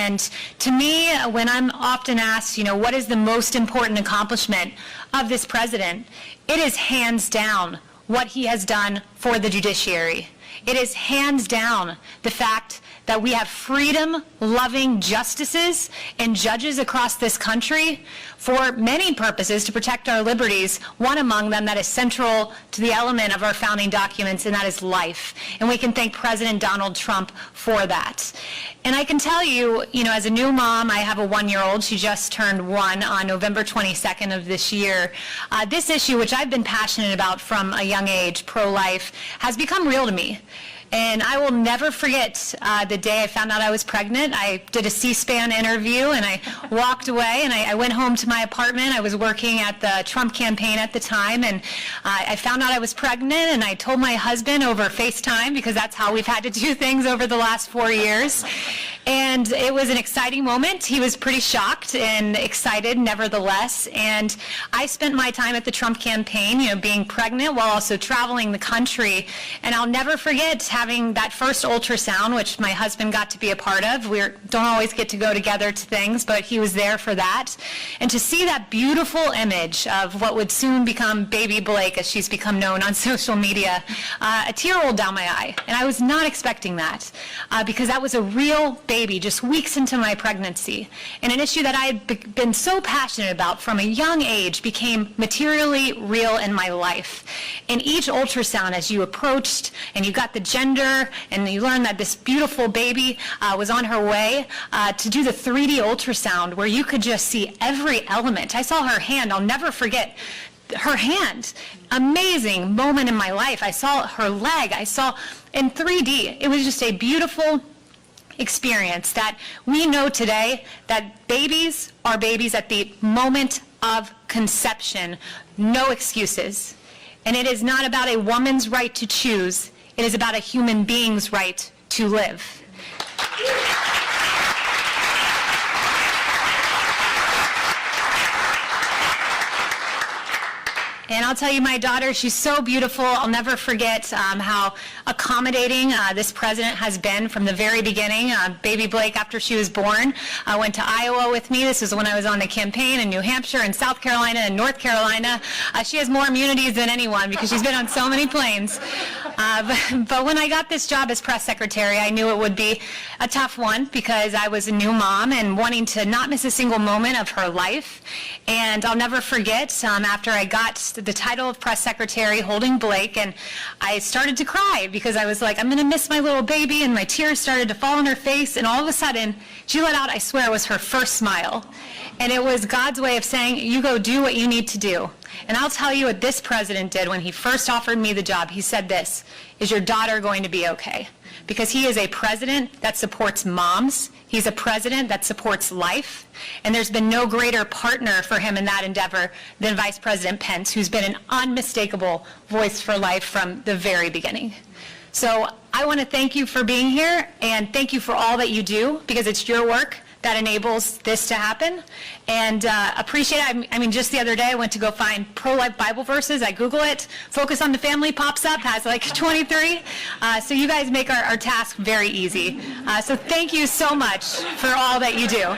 And to me, when I'm often asked, what is the most important accomplishment of this president, it is hands down what he has done for the judiciary. It is hands down the fact that we have freedom-loving justices and judges across this country for many purposes to protect our liberties, one among them that is central to the element of our founding documents, and that is life. And we can thank President Donald Trump for that. And I can tell you, as a new mom, I have a 1-year-old. She just turned 1 on November 22nd of this year. This issue, which I've been passionate about from a young age, pro-life, has become real to me. And I will never forget the day I found out I was pregnant. I did a C-SPAN interview, and I walked away, and I went home to my apartment. I was working at the Trump campaign at the time, and I found out I was pregnant, and I told my husband over FaceTime, because that's how we've had to do things over the last 4 years. And it was an exciting moment. He was pretty shocked and excited, nevertheless. And I spent my time at the Trump campaign, being pregnant while also traveling the country. And I'll never forget having that first ultrasound, which my husband got to be a part of. We don't always get to go together to things, but he was there for that. And to see that beautiful image of what would soon become baby Blake, as she's become known on social media, a tear rolled down my eye. And I was not expecting that, because that was a real baby just weeks into my pregnancy. And an issue that I had been so passionate about from a young age became materially real in my life. And each ultrasound, as you approached and you got the gender and you learned that this beautiful baby was on her way, to do the 3D ultrasound where you could just see every element. I saw her hand. I'll never forget her hand. Amazing moment in my life. I saw her leg. I saw in 3D. It was just a beautiful experience that we know today that babies are babies at the moment of conception. No excuses. And it is not about a woman's right to choose. It is about a human being's right to live. And I'll tell you, my daughter, she's so beautiful. I'll never forget how accommodating this president has been from the very beginning. Baby Blake, after she was born, went to Iowa with me. This was when I was on the campaign in New Hampshire and South Carolina and North Carolina. She has more immunities than anyone because she's been on so many planes. But when I got this job as press secretary, I knew it would be a tough one because I was a new mom and wanting to not miss a single moment of her life. And I'll never forget, after I got the title of press secretary holding Blake, and I started to cry because I was like, I'm going to miss my little baby, and my tears started to fall on her face, and all of a sudden, she let out, I swear, it was her first smile. And it was God's way of saying, you go do what you need to do. And I'll tell you what this president did when he first offered me the job. He said this, is your daughter going to be okay? Because he is a president that supports moms. He's a president that supports life. And there's been no greater partner for him in that endeavor than Vice President Pence, who's been an unmistakable voice for life from the very beginning. So I want to thank you for being here, and thank you for all that you do, because it's your work that enables this to happen. And appreciate it. I mean, just the other day I went to go find pro-life Bible verses. I Google it. Focus on the Family pops up, has like 23. So you guys make our task very easy. So thank you so much for all that you do.